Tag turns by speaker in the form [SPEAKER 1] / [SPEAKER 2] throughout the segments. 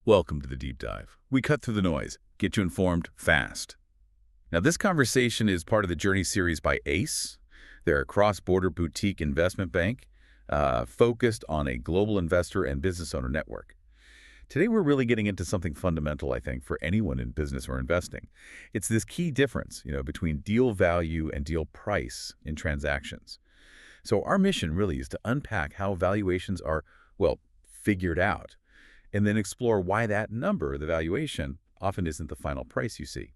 [SPEAKER 1] Welcome to the deep dive. We cut through the noise, get you informed fast. Now, this conversation is part of the Journey series by ACE. They're a cross-border boutique investment bank focused on a global investor and business owner network. Today, we're really getting into something fundamental, I think, for anyone in business or investing. It's this key difference, between deal value and deal price in transactions. So our mission really is to unpack how valuations are, well, figured out, and then explore why that number, the valuation, often isn't the final price you see.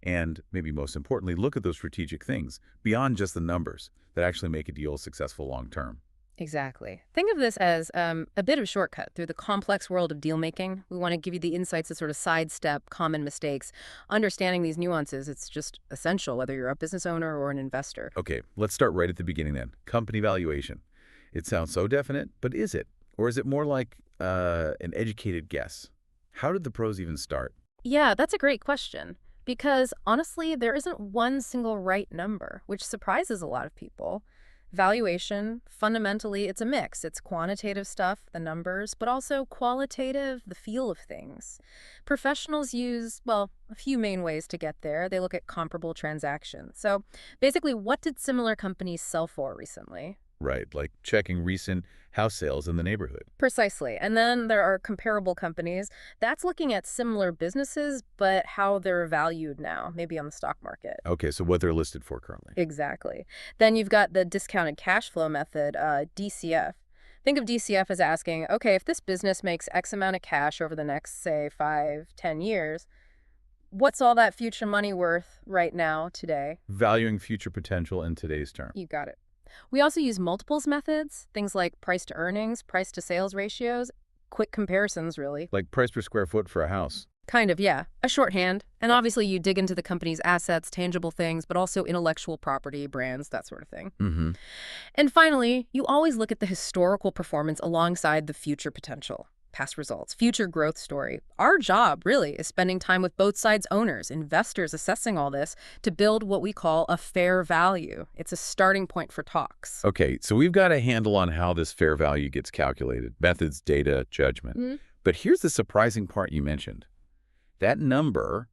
[SPEAKER 1] And maybe most importantly, look at those strategic things beyond just the numbers that actually make a deal successful long-term.
[SPEAKER 2] Exactly. Think of this as a bit of a shortcut through the complex world of deal making. We want to give you the insights to sort of sidestep common mistakes. Understanding these nuances, it's just essential, whether you're a business owner or an investor.
[SPEAKER 1] Okay, let's start right at the beginning then. Company valuation. It sounds so definite, but is it? Or is it more like an educated guess? How did the pros even start?
[SPEAKER 2] Yeah, that's a great question. Because honestly, there isn't one single right number, which surprises a lot of people. Valuation, fundamentally, it's a mix. It's quantitative stuff, the numbers, but also qualitative, the feel of things. Professionals use, well, a few main ways to get there. They look at comparable transactions. So basically, what did similar companies sell for recently?
[SPEAKER 1] Right, like checking recent house sales in the neighborhood.
[SPEAKER 2] Precisely. And then there are comparable companies. That's looking at similar businesses, but how they're valued now, maybe on the stock market.
[SPEAKER 1] Okay, so what they're listed for currently.
[SPEAKER 2] Exactly. Then you've got the discounted cash flow method, DCF. Think of DCF as asking, okay, if this business makes X amount of cash over the next, say, 5, 10 years, what's all that future money worth right now, today?
[SPEAKER 1] Valuing future potential in today's term.
[SPEAKER 2] You got it. We also use multiples methods, things like price to earnings, price to sales ratios, quick comparisons, really.
[SPEAKER 1] Like price per square foot for a house.
[SPEAKER 2] Kind of, yeah. A shorthand. And obviously you dig into the company's assets, tangible things, but also intellectual property, brands, that sort of thing.
[SPEAKER 1] Mm-hmm.
[SPEAKER 2] And finally, you always look at the historical performance alongside the future potential. Past results, future growth story. Our job, really, is spending time with both sides' owners, investors, assessing all this to build what we call a fair value. It's a starting point for talks.
[SPEAKER 1] Okay, so we've got a handle on how this fair value gets calculated. Methods, data, judgment.
[SPEAKER 2] Mm-hmm.
[SPEAKER 1] But here's the surprising part you mentioned. That number,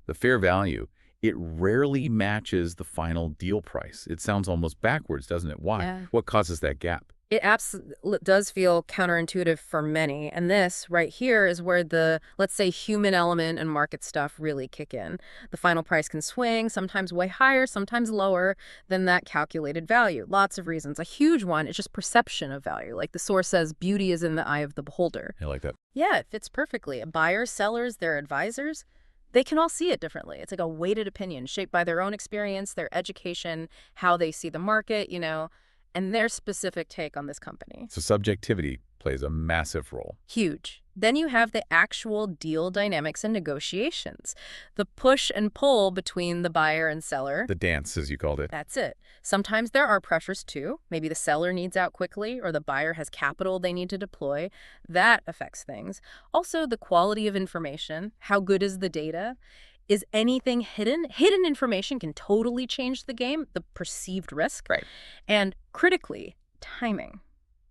[SPEAKER 1] the fair value, it rarely matches the final deal price. It sounds almost backwards, doesn't it? Why?
[SPEAKER 2] Yeah.
[SPEAKER 1] What causes that gap?
[SPEAKER 2] It absolutely does feel counterintuitive for many. And this right here is where the, let's say, human element and market stuff really kick in. The final price can swing, sometimes way higher, sometimes lower than that calculated value. Lots of reasons. A huge one is just perception of value. Like the source says, beauty is in the eye of the beholder.
[SPEAKER 1] I like that.
[SPEAKER 2] Yeah, it fits perfectly. Buyers, sellers, their advisors, they can all see it differently. It's like a weighted opinion shaped by their own experience, their education, how they see the market, and their specific take on this company.
[SPEAKER 1] So subjectivity plays a massive role.
[SPEAKER 2] Huge. Then you have the actual deal dynamics and negotiations, the push and pull between the buyer and seller.
[SPEAKER 1] The dance, as you called it.
[SPEAKER 2] That's it. Sometimes there are pressures too. Maybe the seller needs out quickly or the buyer has capital they need to deploy. That affects things. Also, the quality of information. How good is the data? Is anything hidden? Hidden information can totally change the game, the perceived risk.
[SPEAKER 1] Right.
[SPEAKER 2] And critically, timing,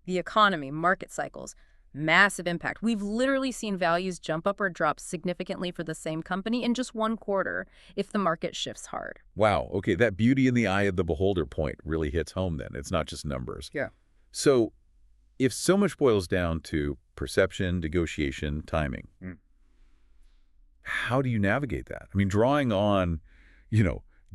[SPEAKER 2] the economy, market cycles, massive impact. We've literally seen values jump up or drop significantly for the same company in just one quarter if the market shifts hard.
[SPEAKER 1] Wow. Okay, that beauty in the eye of the beholder point really hits home then. It's not just numbers.
[SPEAKER 2] Yeah.
[SPEAKER 1] So if so much boils down to perception, negotiation, timing, how do you navigate that? I mean, drawing on,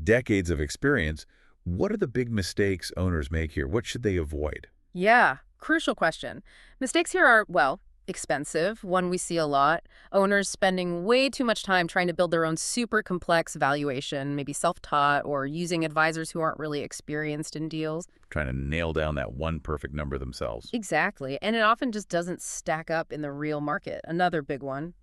[SPEAKER 1] decades of experience, what are the big mistakes owners make here? What should they avoid?
[SPEAKER 2] Yeah, crucial question. Mistakes here are, well, expensive, one we see a lot. Owners spending way too much time trying to build their own super complex valuation, maybe self-taught or using advisors who aren't really experienced in deals.
[SPEAKER 1] Trying to nail down that one perfect number themselves.
[SPEAKER 2] Exactly. And it often just doesn't stack up in the real market. Another big one.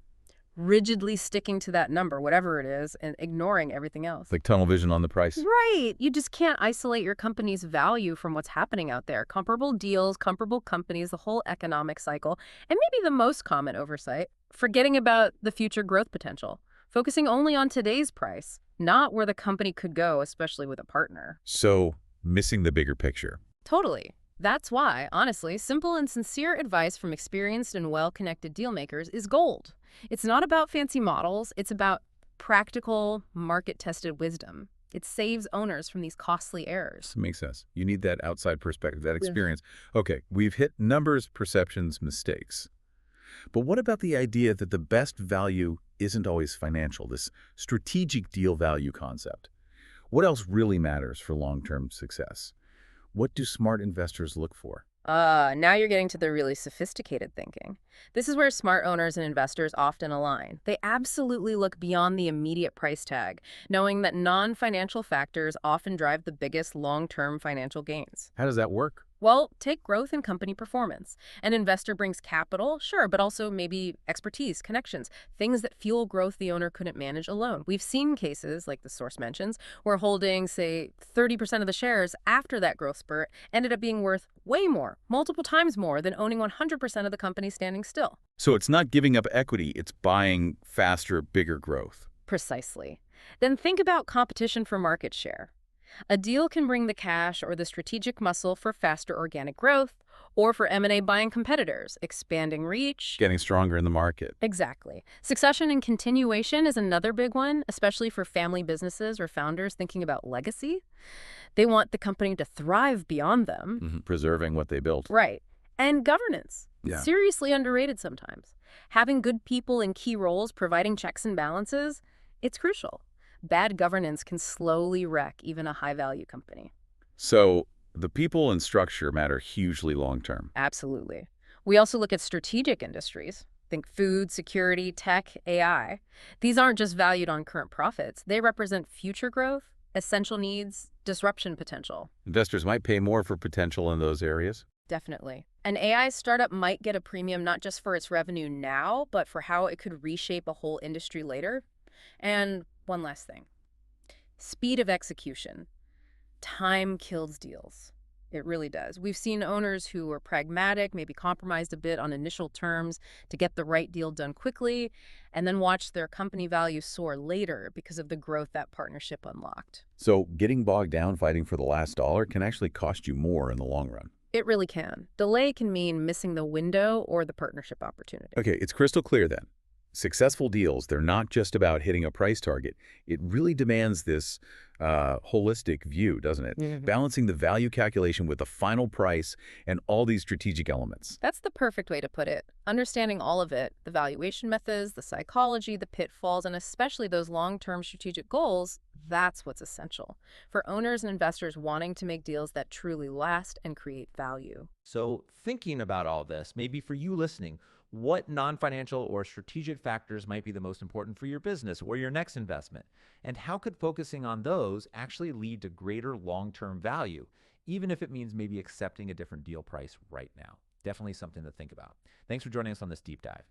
[SPEAKER 2] Rigidly sticking to that number, whatever it is, and ignoring everything else.
[SPEAKER 1] Like tunnel vision on the price.
[SPEAKER 2] Right. You just can't isolate your company's value from what's happening out there. Comparable deals, comparable companies, the whole economic cycle, and maybe the most common oversight, forgetting about the future growth potential, focusing only on today's price, not where the company could go, especially with a partner.
[SPEAKER 1] So, missing the bigger picture.
[SPEAKER 2] Totally. That's why, honestly, simple and sincere advice from experienced and well-connected dealmakers is gold. It's not about fancy models. It's about practical, market-tested wisdom. It saves owners from these costly errors.
[SPEAKER 1] It makes sense. You need that outside perspective, that experience. Okay, we've hit numbers, perceptions, mistakes. But what about the idea that the best value isn't always financial, this strategic deal value concept? What else really matters for long-term success? What do smart investors look for?
[SPEAKER 2] Now you're getting to the really sophisticated thinking. This is where smart owners and investors often align. They absolutely look beyond the immediate price tag, knowing that non-financial factors often drive the biggest long-term financial gains.
[SPEAKER 1] How does that work?
[SPEAKER 2] Well, take growth and company performance. An investor brings capital, sure, but also maybe expertise, connections, things that fuel growth the owner couldn't manage alone. We've seen cases, like the source mentions, where holding, say, 30% of the shares after that growth spurt ended up being worth way more, multiple times more than owning 100% of the company standing still.
[SPEAKER 1] So it's not giving up equity, it's buying faster, bigger growth.
[SPEAKER 2] Precisely. Then think about competition for market share. A deal can bring the cash or the strategic muscle for faster organic growth, or for M&A buying competitors, expanding reach.
[SPEAKER 1] Getting stronger in the market.
[SPEAKER 2] Exactly. Succession and continuation is another big one, especially for family businesses or founders thinking about legacy. They want the company to thrive beyond them.
[SPEAKER 1] Preserving what they built.
[SPEAKER 2] Right. And governance.
[SPEAKER 1] Yeah.
[SPEAKER 2] Seriously underrated sometimes. Having good people in key roles providing checks and balances, it's crucial. Bad governance can slowly wreck even a high-value company.
[SPEAKER 1] So the people and structure matter hugely long-term.
[SPEAKER 2] Absolutely. We also look at strategic industries. Think food, security, tech, AI. These aren't just valued on current profits. They represent future growth, essential needs, disruption potential.
[SPEAKER 1] Investors might pay more for potential in those areas.
[SPEAKER 2] Definitely. An AI startup might get a premium not just for its revenue now, but for how it could reshape a whole industry later. And one last thing. Speed of execution. Time kills deals. It really does. We've seen owners who were pragmatic, maybe compromised a bit on initial terms to get the right deal done quickly, and then watch their company value soar later because of the growth that partnership unlocked.
[SPEAKER 1] So getting bogged down fighting for the last dollar can actually cost you more in the long run.
[SPEAKER 2] It really can. Delay can mean missing the window or the partnership opportunity.
[SPEAKER 1] Okay, it's crystal clear then. Successful deals, they're not just about hitting a price target. It really demands this holistic view, doesn't it? Balancing the value calculation with the final price and all these strategic elements.
[SPEAKER 2] That's the perfect way to put it. Understanding all of it, the valuation methods, the psychology, the pitfalls, and especially those long-term strategic goals, that's what's essential for owners and investors wanting to make deals that truly last and create value.
[SPEAKER 3] So thinking about all this, maybe for you listening, what non-financial or strategic factors might be the most important for your business or your next investment? And how could focusing on those actually lead to greater long-term value, even if it means maybe accepting a different deal price right now? Definitely something to think about. Thanks for joining us on this deep dive.